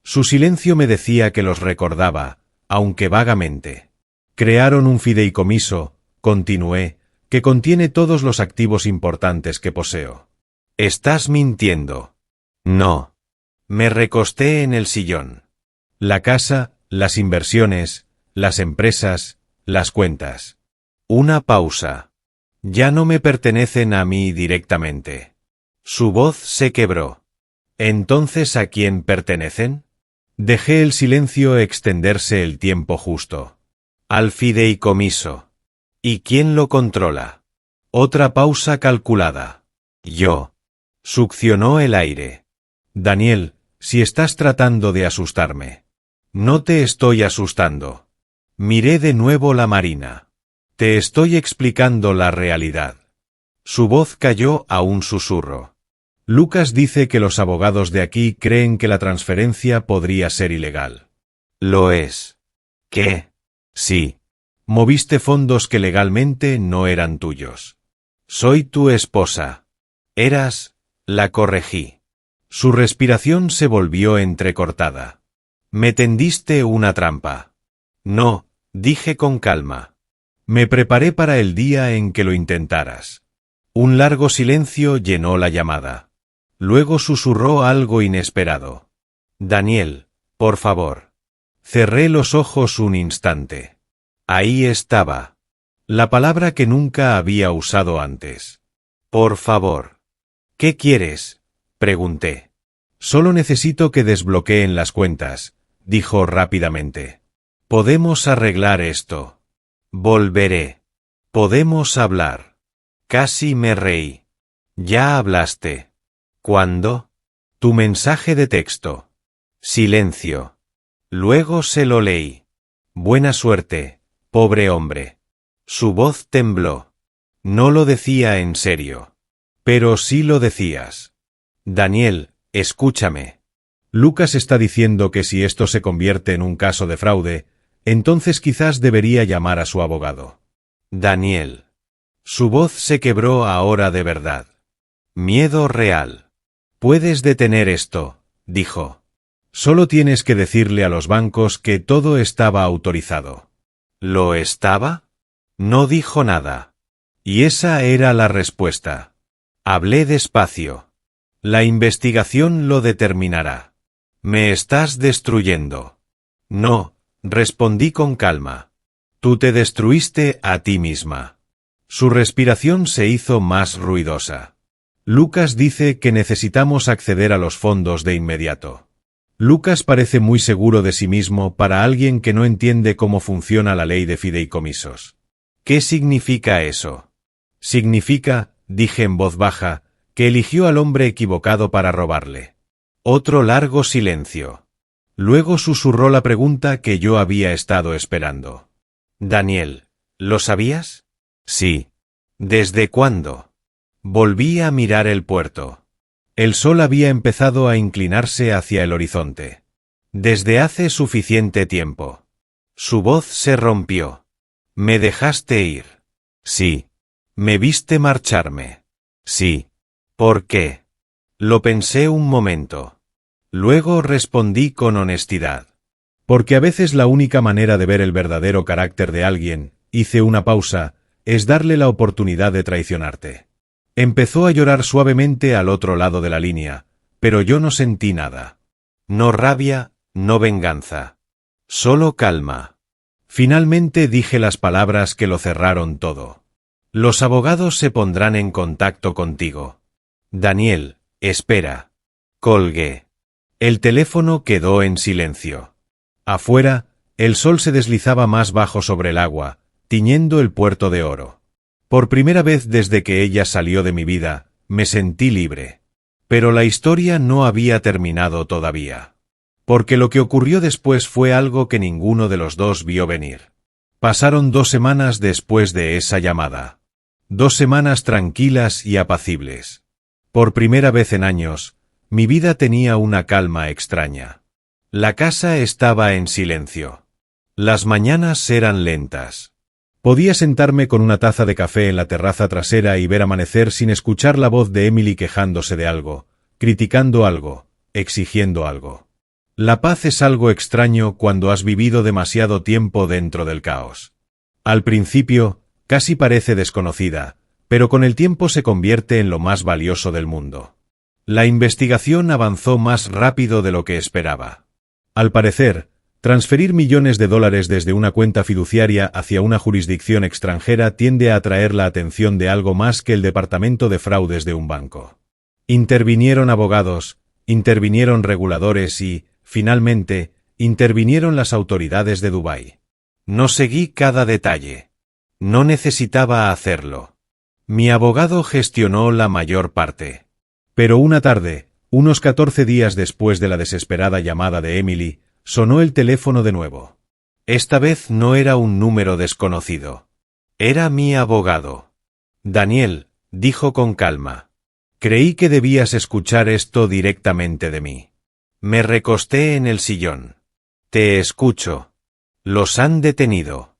Su silencio me decía que los recordaba, aunque vagamente. Crearon un fideicomiso, continué, que contiene todos los activos importantes que poseo. ¿Estás mintiendo? No. Me recosté en el sillón. La casa, las inversiones, las empresas, las cuentas. Una pausa. Ya no me pertenecen a mí directamente. Su voz se quebró. ¿Entonces a quién pertenecen? Dejé el silencio extenderse el tiempo justo. Al fideicomiso. ¿Y quién lo controla? Otra pausa calculada. Yo. Succionó el aire. Daniel, si estás tratando de asustarme. No te estoy asustando. Miré de nuevo la marina. Te estoy explicando la realidad. Su voz cayó a un susurro. Lucas dice que los abogados de aquí creen que la transferencia podría ser ilegal. Lo es. ¿Qué? Sí. Moviste fondos que legalmente no eran tuyos. Soy tu esposa. Eras, la corregí. Su respiración se volvió entrecortada. Me tendiste una trampa. No, dije con calma. Me preparé para el día en que lo intentaras. Un largo silencio llenó la llamada. Luego susurró algo inesperado. Daniel, por favor. Cerré los ojos un instante. Ahí estaba. La palabra que nunca había usado antes. Por favor. ¿Qué quieres? Pregunté. Solo necesito que desbloqueen las cuentas, dijo rápidamente. Podemos arreglar esto. Volveré. Podemos hablar. Casi me reí. Ya hablaste. ¿Cuándo? Tu mensaje de texto. Silencio. Luego se lo leí. Buena suerte, pobre hombre. Su voz tembló. No lo decía en serio. Pero sí lo decías. Daniel, escúchame. Lucas está diciendo que si esto se convierte en un caso de fraude, entonces quizás debería llamar a su abogado. Daniel. Su voz se quebró ahora de verdad. Miedo real. Puedes detener esto, dijo. Solo tienes que decirle a los bancos que todo estaba autorizado. ¿Lo estaba? No dijo nada. Y esa era la respuesta. Hablé despacio. La investigación lo determinará. Me estás destruyendo. No, respondí con calma. Tú te destruiste a ti misma. Su respiración se hizo más ruidosa. Lucas dice que necesitamos acceder a los fondos de inmediato. Lucas parece muy seguro de sí mismo para alguien que no entiende cómo funciona la ley de fideicomisos. ¿Qué significa eso? Significa, dije en voz baja, que eligió al hombre equivocado para robarle. Otro largo silencio. Luego susurró la pregunta que yo había estado esperando. Daniel, ¿lo sabías? Sí. ¿Desde cuándo? Volví a mirar el puerto. El sol había empezado a inclinarse hacia el horizonte. Desde hace suficiente tiempo. Su voz se rompió. ¿Me dejaste ir? Sí. ¿Me viste marcharme? Sí. ¿Por qué? Lo pensé un momento. Luego respondí con honestidad. Porque a veces la única manera de ver el verdadero carácter de alguien, hice una pausa, es darle la oportunidad de traicionarte. Empezó a llorar suavemente al otro lado de la línea, pero yo no sentí nada. No rabia, no venganza. Solo calma. Finalmente dije las palabras que lo cerraron todo. Los abogados se pondrán en contacto contigo. Daniel, espera. Colgué. El teléfono quedó en silencio. Afuera, el sol se deslizaba más bajo sobre el agua, tiñendo el puerto de oro. Por primera vez desde que ella salió de mi vida, me sentí libre. Pero la historia no había terminado todavía. Porque lo que ocurrió después fue algo que ninguno de los dos vio venir. Pasaron 2 semanas después de esa llamada. 2 semanas tranquilas y apacibles. Por primera vez en años, mi vida tenía una calma extraña. La casa estaba en silencio. Las mañanas eran lentas. Podía sentarme con una taza de café en la terraza trasera y ver amanecer sin escuchar la voz de Emily quejándose de algo, criticando algo, exigiendo algo. La paz es algo extraño cuando has vivido demasiado tiempo dentro del caos. Al principio, casi parece desconocida, pero con el tiempo se convierte en lo más valioso del mundo. La investigación avanzó más rápido de lo que esperaba. Al parecer, transferir millones de dólares desde una cuenta fiduciaria hacia una jurisdicción extranjera tiende a atraer la atención de algo más que el departamento de fraudes de un banco. Intervinieron abogados, intervinieron reguladores y, finalmente, intervinieron las autoridades de Dubái. No seguí cada detalle. No necesitaba hacerlo. Mi abogado gestionó la mayor parte. Pero una tarde, unos 14 días después de la desesperada llamada de Emily, sonó el teléfono de nuevo. Esta vez no era un número desconocido. Era mi abogado. Daniel, dijo con calma. Creí que debías escuchar esto directamente de mí. Me recosté en el sillón. Te escucho. Los han detenido.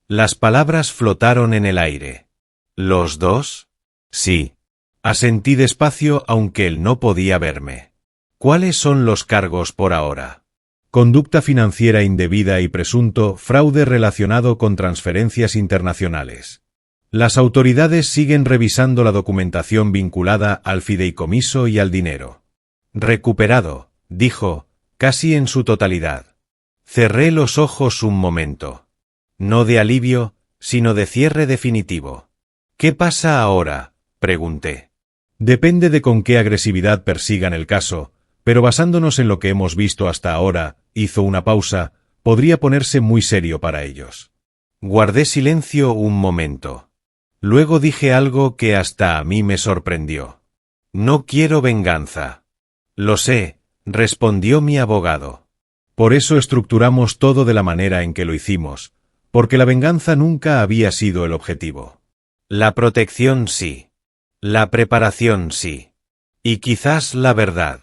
Las palabras flotaron en el aire. ¿Los dos? Sí. Asentí despacio aunque él no podía verme. ¿Cuáles son los cargos por ahora? Conducta financiera indebida y presunto fraude relacionado con transferencias internacionales. Las autoridades siguen revisando la documentación vinculada al fideicomiso y al dinero. Recuperado, dijo, casi en su totalidad. Cerré los ojos un momento. No de alivio, sino de cierre definitivo. ¿Qué pasa ahora?, pregunté. Depende de con qué agresividad persigan el caso, pero basándonos en lo que hemos visto hasta ahora, hizo una pausa, podría ponerse muy serio para ellos. Guardé silencio un momento. Luego dije algo que hasta a mí me sorprendió. No quiero venganza. Lo sé, respondió mi abogado. Por eso estructuramos todo de la manera en que lo hicimos, porque la venganza nunca había sido el objetivo. La protección sí. La preparación sí. Y quizás la verdad.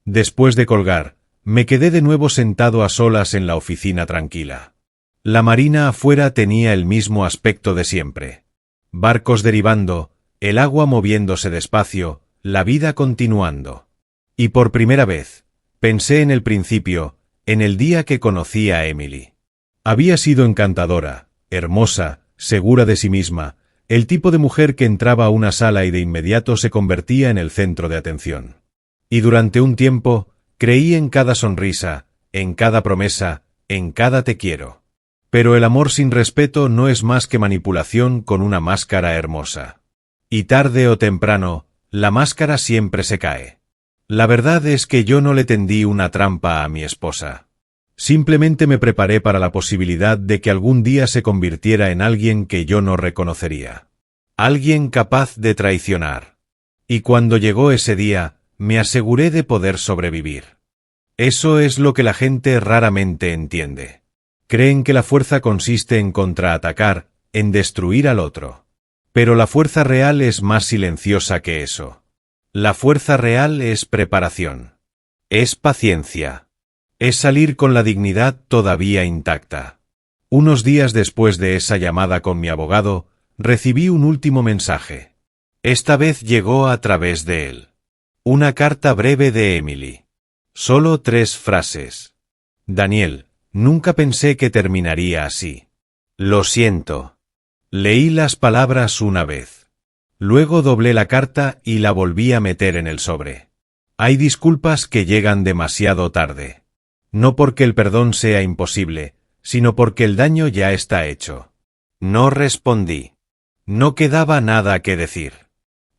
Después de colgar, me quedé de nuevo sentado a solas en la oficina tranquila. La marina afuera tenía el mismo aspecto de siempre. Barcos derivando, el agua moviéndose despacio, la vida continuando. Y por primera vez, pensé en el principio, en el día que conocí a Emily. Había sido encantadora, hermosa, segura de sí misma, el tipo de mujer que entraba a una sala y de inmediato se convertía en el centro de atención. Y durante un tiempo, creí en cada sonrisa, en cada promesa, en cada te quiero. Pero el amor sin respeto no es más que manipulación con una máscara hermosa. Y tarde o temprano, la máscara siempre se cae. La verdad es que yo no le tendí una trampa a mi esposa. Simplemente me preparé para la posibilidad de que algún día se convirtiera en alguien que yo no reconocería. Alguien capaz de traicionar. Y cuando llegó ese día, me aseguré de poder sobrevivir. Eso es lo que la gente raramente entiende. Creen que la fuerza consiste en contraatacar, en destruir al otro. Pero la fuerza real es más silenciosa que eso. La fuerza real es preparación. Es paciencia. Es salir con la dignidad todavía intacta. Unos días después de esa llamada con mi abogado, recibí un último mensaje. Esta vez llegó a través de él. Una carta breve de Emily. Solo 3 frases. Daniel, nunca pensé que terminaría así. Lo siento. Leí las palabras una vez. Luego doblé la carta y la volví a meter en el sobre. Hay disculpas que llegan demasiado tarde. No porque el perdón sea imposible, sino porque el daño ya está hecho. No respondí. No quedaba nada que decir.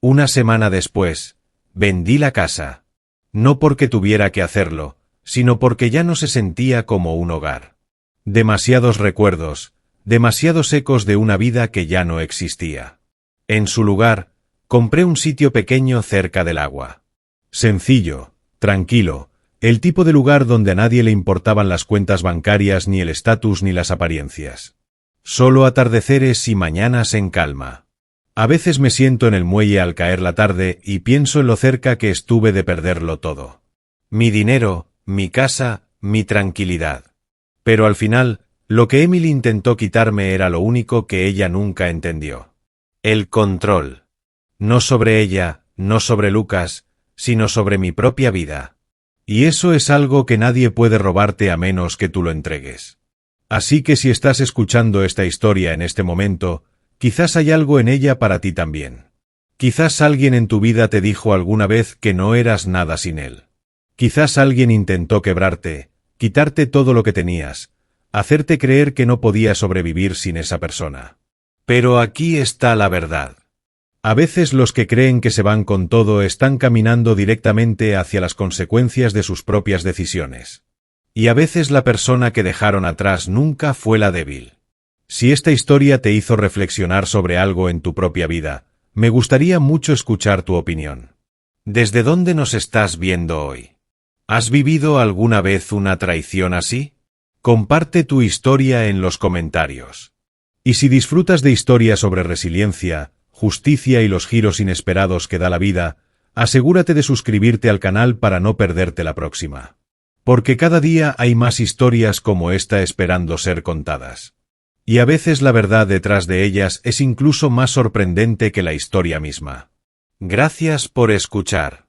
Una semana después, vendí la casa. No porque tuviera que hacerlo, sino porque ya no se sentía como un hogar. Demasiados recuerdos, demasiados ecos de una vida que ya no existía. En su lugar, compré un sitio pequeño cerca del agua. Sencillo, tranquilo, el tipo de lugar donde a nadie le importaban las cuentas bancarias, ni el estatus, ni las apariencias. Solo atardeceres y mañanas en calma. A veces me siento en el muelle al caer la tarde y pienso en lo cerca que estuve de perderlo todo. Mi dinero, mi casa, mi tranquilidad. Pero al final, lo que Emily intentó quitarme era lo único que ella nunca entendió. El control. No sobre ella, no sobre Lucas, sino sobre mi propia vida. Y eso es algo que nadie puede robarte a menos que tú lo entregues. Así que si estás escuchando esta historia en este momento, quizás hay algo en ella para ti también. Quizás alguien en tu vida te dijo alguna vez que no eras nada sin él. Quizás alguien intentó quebrarte, quitarte todo lo que tenías, hacerte creer que no podías sobrevivir sin esa persona. Pero aquí está la verdad. A veces los que creen que se van con todo están caminando directamente hacia las consecuencias de sus propias decisiones. Y a veces la persona que dejaron atrás nunca fue la débil. Si esta historia te hizo reflexionar sobre algo en tu propia vida, me gustaría mucho escuchar tu opinión. ¿Desde dónde nos estás viendo hoy? ¿Has vivido alguna vez una traición así? Comparte tu historia en los comentarios. Y si disfrutas de historias sobre resiliencia, justicia y los giros inesperados que da la vida, asegúrate de suscribirte al canal para no perderte la próxima. Porque cada día hay más historias como esta esperando ser contadas. Y a veces la verdad detrás de ellas es incluso más sorprendente que la historia misma. Gracias por escuchar.